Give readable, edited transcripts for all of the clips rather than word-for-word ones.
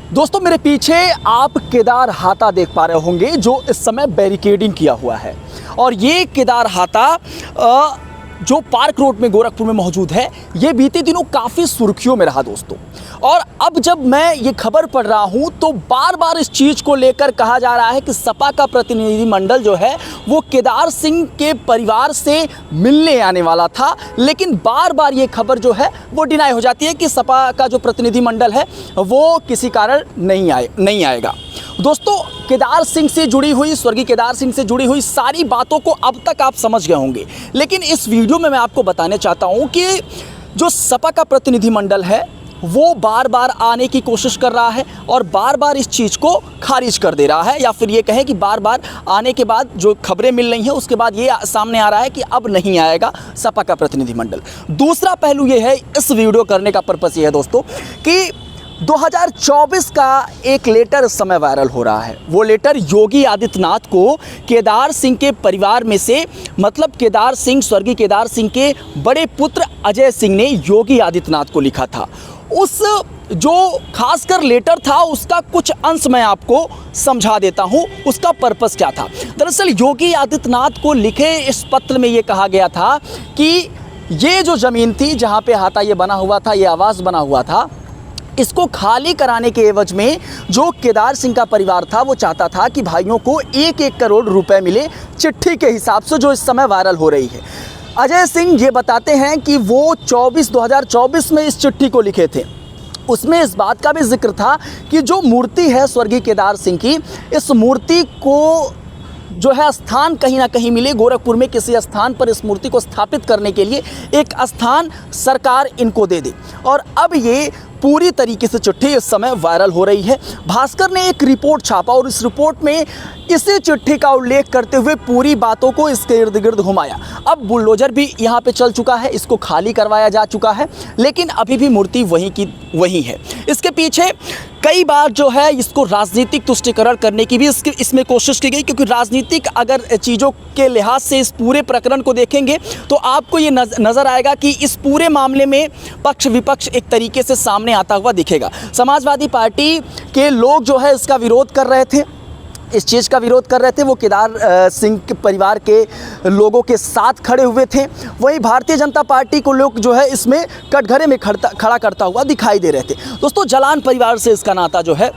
दोस्तों मेरे पीछे आप केदार हाता देख पा रहे होंगे जो इस समय बैरिकेडिंग किया हुआ है और ये केदार हाता जो पार्क रोड में गोरखपुर में मौजूद है, ये बीते दिनों काफ़ी सुर्खियों में रहा दोस्तों। और अब जब मैं ये खबर पढ़ रहा हूँ तो बार बार इस चीज़ को लेकर कहा जा रहा है कि सपा का प्रतिनिधिमंडल जो है वो केदार सिंह के परिवार से मिलने आने वाला था, लेकिन बार बार ये खबर जो है वो डिनाई हो जाती है कि सपा का जो प्रतिनिधिमंडल है वो किसी कारण नहीं आएगा। दोस्तों केदार सिंह से जुड़ी हुई, स्वर्गीय केदार सिंह से जुड़ी हुई सारी बातों को अब तक आप समझ गए होंगे, लेकिन इस वीडियो में मैं आपको बताने चाहता हूं कि जो सपा का प्रतिनिधिमंडल है वो बार बार आने की कोशिश कर रहा है और बार बार इस चीज़ को खारिज कर दे रहा है, या फिर ये कहें कि बार बार आने के बाद जो खबरें मिल रही हैं उसके बाद ये सामने आ रहा है कि अब नहीं आएगा सपा का प्रतिनिधिमंडल। दूसरा पहलू ये है, इस वीडियो करने का पर्पस ये है दोस्तों कि 2024 का एक लेटर इस समय वायरल हो रहा है। वो लेटर योगी आदित्यनाथ को केदार सिंह के परिवार में से, मतलब केदार सिंह, स्वर्गीय केदार सिंह के बड़े पुत्र अजय सिंह ने योगी आदित्यनाथ को लिखा था। उस जो खासकर लेटर था उसका कुछ अंश मैं आपको समझा देता हूं, उसका पर्पस क्या था। दरअसल योगी आदित्यनाथ को लिखे इस पत्र में ये कहा गया था कि ये जो ज़मीन थी जहां पे हाता ये बना हुआ था, ये आवास बना हुआ था, इसको खाली कराने के एवज में जो केदार सिंह का परिवार था वो चाहता था कि भाइयों को 1-1 करोड़ रुपए मिले, चिट्ठी के हिसाब से जो इस समय वायरल हो रही है। अजय सिंह ये बताते हैं कि वो 2024 में इस चिट्ठी को लिखे थे। उसमें इस बात का भी जिक्र था कि जो मूर्ति है स्वर्गीय केदार सिंह की, इस मूर्ति को जो है स्थान कहीं ना कहीं मिले, गोरखपुर में किसी स्थान पर इस मूर्ति को स्थापित करने के लिए एक स्थान सरकार इनको दे दे। और अब ये पूरी तरीके से चिट्ठी इस समय वायरल हो रही है। भास्कर ने एक रिपोर्ट छापा और इस रिपोर्ट में इसी चिट्ठी का उल्लेख करते हुए पूरी बातों को इसके इर्द गिर्द घुमाया। अब बुलडोजर भी यहाँ पे चल चुका है, इसको खाली करवाया जा चुका है, लेकिन अभी भी मूर्ति वहीं की वहीं है। इसके पीछे कई बार जो है इसको राजनीतिक तुष्टीकरण करने की भी इसमें कोशिश की गई, क्योंकि राजनीतिक अगर चीज़ों के लिहाज से इस पूरे प्रकरण को देखेंगे तो आपको ये नज़र आएगा कि इस पूरे मामले में पक्ष विपक्ष एक तरीके से सामने आता हुआ दिखेगा। समाजवादी पार्टी के लोग जो है इसका विरोध कर रहे थे, इस चीज़ का विरोध कर रहे थे, वो केदार सिंह के परिवार के लोगों के साथ खड़े हुए थे। वहीं भारतीय जनता पार्टी को लोग जो है इसमें कटघरे में खड़ा करता हुआ दिखाई दे रहे थे। दोस्तों जलान परिवार से इसका नाता जो है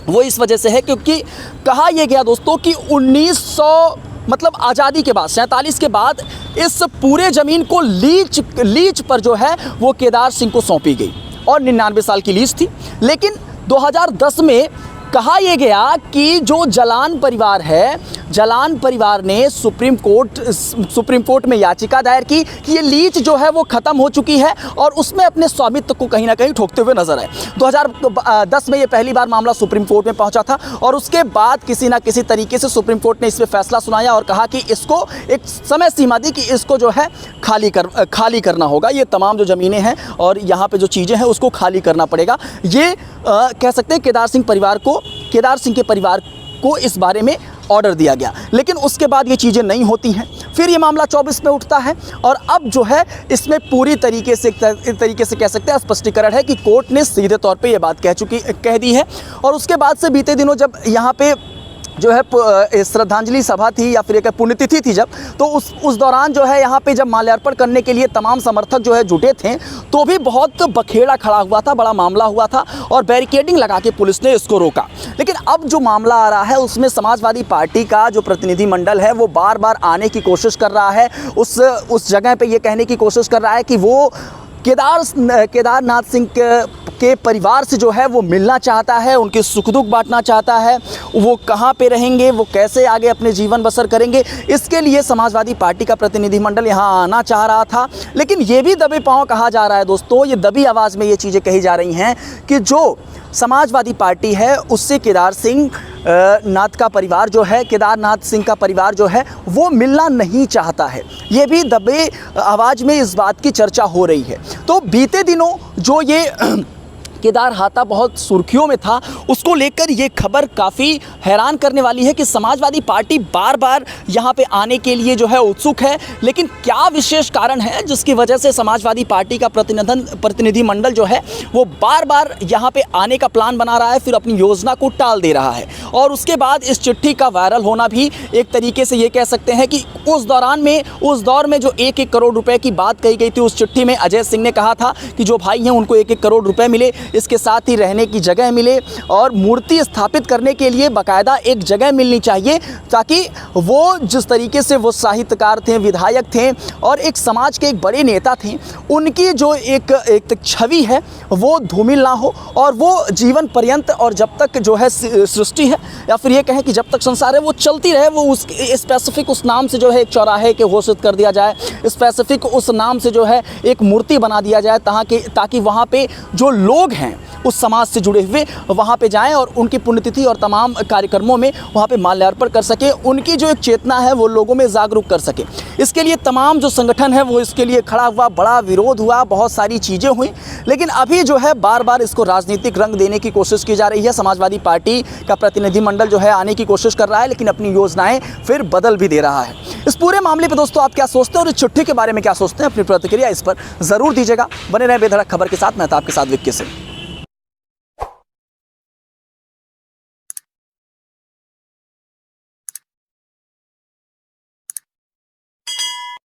वो इस वजह से है क्योंकि कहा यह गया दोस्तों कि 1900 मतलब आज़ादी के बाद 47 के बाद इस पूरे ज़मीन को लीज पर जो है वो केदार सिंह को सौंपी गई और 99 साल की लीज थी। लेकिन 2010 में कहा यह गया कि जो जलान परिवार है, जलान परिवार ने सुप्रीम कोर्ट में याचिका दायर की कि ये लीज जो है वो ख़त्म हो चुकी है और उसमें अपने स्वामित्व को कहीं ना कहीं ठोकते हुए नजर आए। 2010 में ये पहली बार मामला सुप्रीम कोर्ट में पहुंचा था और उसके बाद किसी ना किसी तरीके से सुप्रीम कोर्ट ने इसमें फैसला सुनाया और कहा कि इसको एक समय सीमा दी कि इसको जो है खाली करना होगा। ये तमाम जो ज़मीनें हैं और यहाँ पर जो चीज़ें हैं उसको खाली करना पड़ेगा। ये कह सकते हैं केदार सिंह के परिवार को इस बारे में ऑर्डर दिया गया, लेकिन उसके बाद ये चीज़ें नहीं होती हैं। फिर ये मामला 24 में उठता है और अब जो है इसमें पूरी तरीके से कह सकते हैं स्पष्टीकरण है कि कोर्ट ने सीधे तौर पे ये बात कह दी है। और उसके बाद से बीते दिनों जब यहाँ पे जो है श्रद्धांजलि सभा थी या फिर एक पुण्यतिथि थी जब, तो उस दौरान जो है यहाँ पे जब माल्यार्पण करने के लिए तमाम समर्थक जो है जुटे थे तो भी बहुत बखेड़ा खड़ा हुआ था, बड़ा मामला हुआ था और बैरिकेडिंग लगा के पुलिस ने इसको रोका। लेकिन अब जो मामला आ रहा है उसमें समाजवादी पार्टी का जो प्रतिनिधिमंडल है वो बार बार आने की कोशिश कर रहा है, उस जगह पर ये कहने की कोशिश कर रहा है कि वो केदारनाथ सिंह के परिवार से जो है वो मिलना चाहता है, उनके सुख दुख बांटना चाहता है, वो कहाँ पे रहेंगे, वो कैसे आगे अपने जीवन बसर करेंगे, इसके लिए समाजवादी पार्टी का प्रतिनिधिमंडल यहाँ आना चाह रहा था। लेकिन ये भी दबे पाँव कहा जा रहा है दोस्तों, ये दबी आवाज़ में ये चीज़ें कही जा रही हैं कि जो समाजवादी पार्टी है उससे केदार सिंह नाथ का परिवार जो है, केदारनाथ सिंह का परिवार जो है वो मिलना नहीं चाहता है। ये भी दबे आवाज़ में इस बात की चर्चा हो रही है। तो बीते दिनों जो ये केदार हाथा बहुत सुर्खियों में था, उसको लेकर ये खबर काफ़ी हैरान करने वाली है कि समाजवादी पार्टी बार बार यहाँ पे आने के लिए जो है उत्सुक है। लेकिन क्या विशेष कारण है जिसकी वजह से समाजवादी पार्टी का प्रतिनिधिमंडल जो है वो बार बार यहाँ पे आने का प्लान बना रहा है, फिर अपनी योजना को टाल दे रहा है। और उसके बाद इस चिट्ठी का वायरल होना भी एक तरीके से ये कह सकते हैं कि उस दौर में जो 1-1 करोड़ रुपए की बात कही गई थी, उस चिट्ठी में अजय सिंह ने कहा था कि जो भाई हैं उनको 1-1 करोड़ रुपए मिले, इसके साथ ही रहने की जगह मिले और मूर्ति स्थापित करने के लिए बाकायदा एक जगह मिलनी चाहिए, ताकि वो जिस तरीके से वो साहित्यकार थे, विधायक थे और एक समाज के एक बड़े नेता थे, उनकी जो एक छवि है वो धूमिल ना हो और वो जीवन पर्यंत और जब तक जो है सृष्टि है या फिर ये कहें कि जब तक संसार है वो चलती रहे, वो उस स्पेसिफिक उस नाम से जो है एक चौराहे के घोषित कर दिया जाए, स्पेसिफिक उस नाम से जो है एक मूर्ति बना दिया जाए, ताकि वहाँ पे जो लोग हैं उस समाज से जुड़े हुए वहाँ पे जाएं और उनकी पुण्यतिथि और तमाम कार्यक्रमों में वहाँ पे माल्यार्पण कर सके, उनकी जो एक चेतना है वो लोगों में जागरूक कर सके। इसके लिए तमाम जो संगठन है वो इसके लिए खड़ा हुआ, बड़ा विरोध हुआ, बहुत सारी चीज़ें हुई, लेकिन अभी जो है बार बार इसको राजनीतिक रंग देने की कोशिश की जा रही है। समाजवादी पार्टी का प्रतिनिधिमंडल जो है आने की कोशिश कर रहा है, लेकिन अपनी योजनाएं फिर बदल भी दे रहा है। इस पूरे मामले पर दोस्तों आप क्या सोचते हैं और इस चिट्ठी के बारे में क्या सोचते हैं? अपनी प्रतिक्रिया इस पर ज़रूर दीजिएगा। बने रहे बेधड़क खबर के साथ। मैं था आपके साथ विक्की सिंह।